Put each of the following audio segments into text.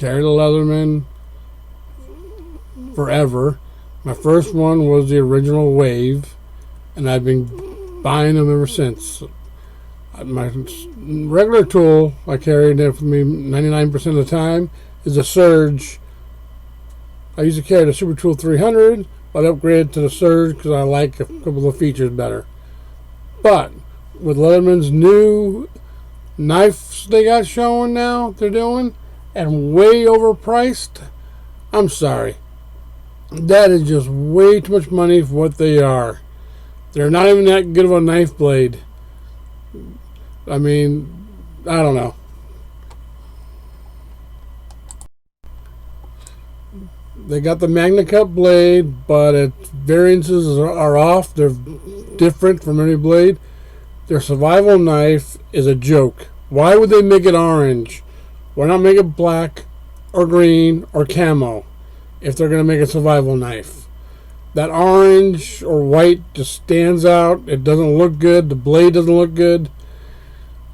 carried a Leatherman forever. My first one was the original Wave, and I've been buying them ever since. My regular tool I carry there for me 99% of the time is a Surge. I used to carry the Supertool 300, but I upgraded to the Surge because I like a couple of features better. But with Leatherman's new knives they got showing now, they're doing, and way overpriced, I'm sorry. That is just way too much money for what they are. They're not even that good of a knife blade. I mean, I don't know. They got the Magna Cut blade, but its variances are off. They're different from any blade. Their survival knife is a joke. Why would they make it orange? Why not make it black or green or camo if they're going to make a survival knife? That orange or white just stands out. It doesn't look good. The blade doesn't look good.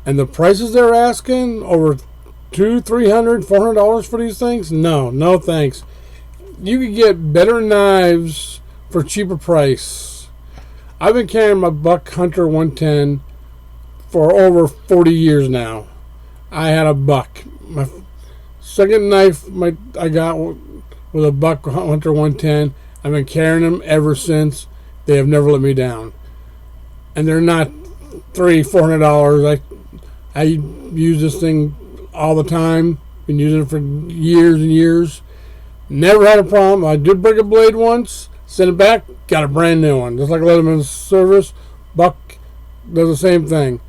And the prices they're asking, over $200, $300, $400 for these things? No thanks. You could get better knives for cheaper price. I've been carrying my Buck Hunter 110 for over 40 years now. I had a Buck. My second knife I got with a Buck Hunter 110. I've been carrying them ever since. They have never let me down. And they're not $300-$400. I use this thing all the time. Been using it for years and years. Never had a problem. I did break a blade once, sent it back, got a brand new one. Just like Leatherman's service, Buck does the same thing.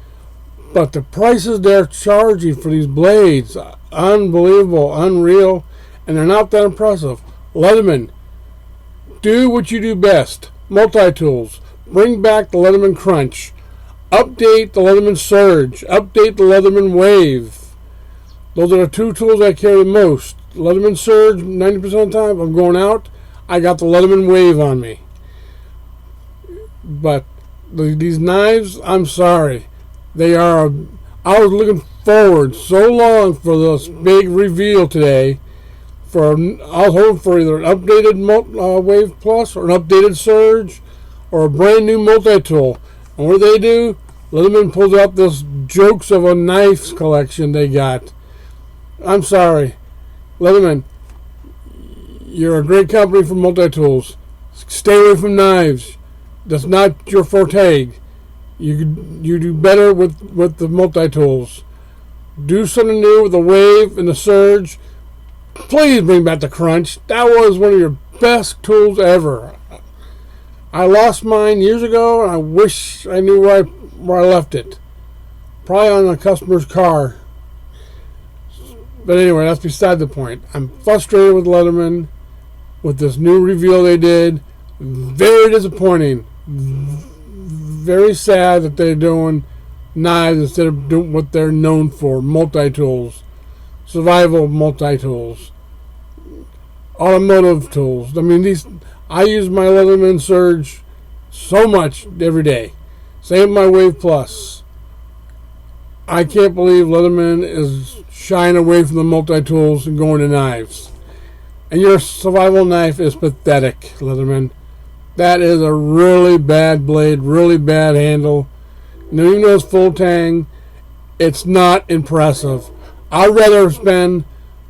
But the prices they're charging for these blades, unbelievable, unreal, and they're not that impressive. Leatherman, do what you do best. Multi-tools. Bring back the Leatherman Crunch. Update the Leatherman Surge. Update the Leatherman Wave. Those are the two tools I carry the most. Leatherman Surge, 90% of the time, I'm going out, I got the Leatherman Wave on me. But these knives, I'm sorry. They are... I was looking forward so long for this big reveal today. I was hoping for either an updated Wave Plus or an updated Surge or a brand new multi-tool. And what do? Leatherman pulls out this jokes of a knives collection they got. I'm sorry. Leatherman, you're a great company for multi-tools. Stay away from knives. That's not your forte. You do better with the multi-tools. Do something new with the Wave and the Surge. Please bring back the Crunch. That was one of your best tools ever. I lost mine years ago, and I wish I knew where I left it. Probably on a customer's car. But anyway, that's beside the point. I'm frustrated with Leatherman, with this new reveal they did. Very disappointing. Very sad that they're doing knives instead of doing what they're known for, multi-tools. Survival multi-tools. Automotive tools. I mean, I use my Leatherman Surge so much every day. Same with my Wave Plus. I can't believe Leatherman is shying away from the multi-tools and going to knives. And your survival knife is pathetic, Leatherman. That is a really bad blade, really bad handle. And even though it's full tang, it's not impressive. I'd rather spend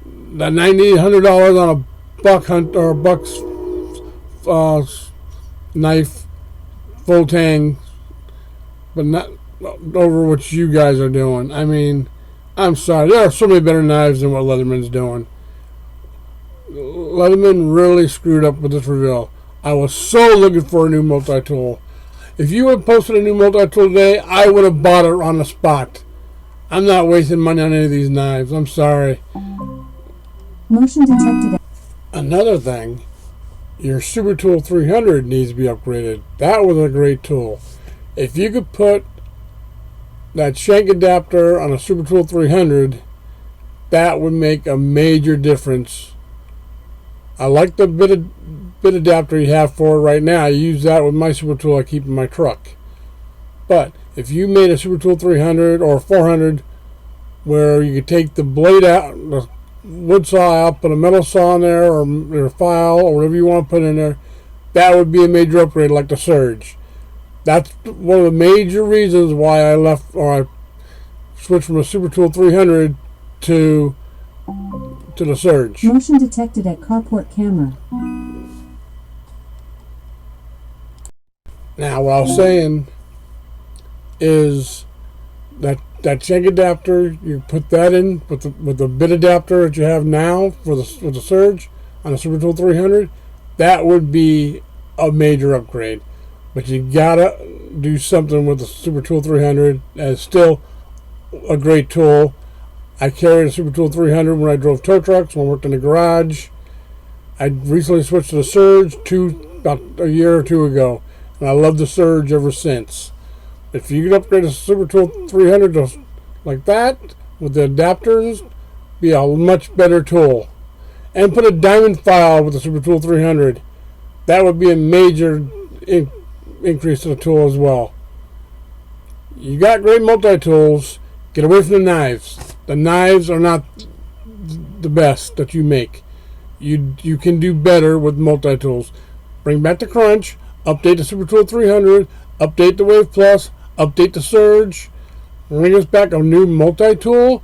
the $90-$100 on a Buck Hunt or a Buck's knife, full tang, but not over what you guys are doing. I mean, I'm sorry. There are so many better knives than what Leatherman's doing. Leatherman really screwed up with this reveal. I was so looking for a new multi-tool. If you had posted a new multi-tool today, I would have bought it on the spot. I'm not wasting money on any of these knives. I'm sorry. Motion detected. Another thing, your Supertool 300 needs to be upgraded. That was a great tool. If you could put that shank adapter on a Supertool 300, that would make a major difference. I like the bit adapter you have for it right now. I use that with my Supertool I keep in my truck. But if you made a Supertool 300 or 400 where you could take the blade out, the wood saw out, put a metal saw in there, or a file, or whatever you want to put in there. That would be a major upgrade, like the Surge. That's one of the major reasons why I left, or I switched from a Supertool 300 to the Surge. Motion detected at carport camera. Now, what I was saying is that shank adapter, you put that in with the bit adapter that you have now for the Surge on the Supertool 300. That would be a major upgrade. But you gotta do something with the Supertool 300. It's still a great tool. I carried a Supertool 300 when I drove tow trucks, when I worked in the garage. I recently switched to the Surge about a year or two ago, and I love the Surge ever since. If you could upgrade a Supertool 300 to like that with the adapters, be a much better tool. And put a diamond file with the Supertool 300. That would be a major increase to the tool as well. You got great multi-tools. Get away from the knives. The knives are not the best that you make. You can do better with multi-tools. Bring back the Crunch. Update the Supertool 300. Update the Wave Plus. Update the Surge. Bring us back a new multi-tool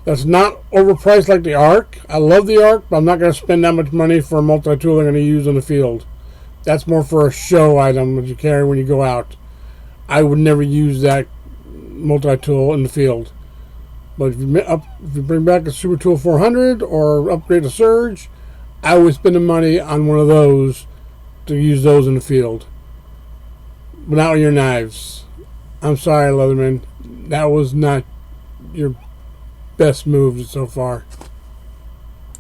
that's not overpriced like the Arc. I love the Arc, but I'm not going to spend that much money for a multi-tool I'm going to use in the field. That's more for a show item that you carry when you go out. I would never use that multi-tool in the field. But if you bring back a Supertool 400 or upgrade a Surge, I would spend the money on one of those to use those in the field. But not with your knives. I'm sorry, Leatherman. That was not your best move so far.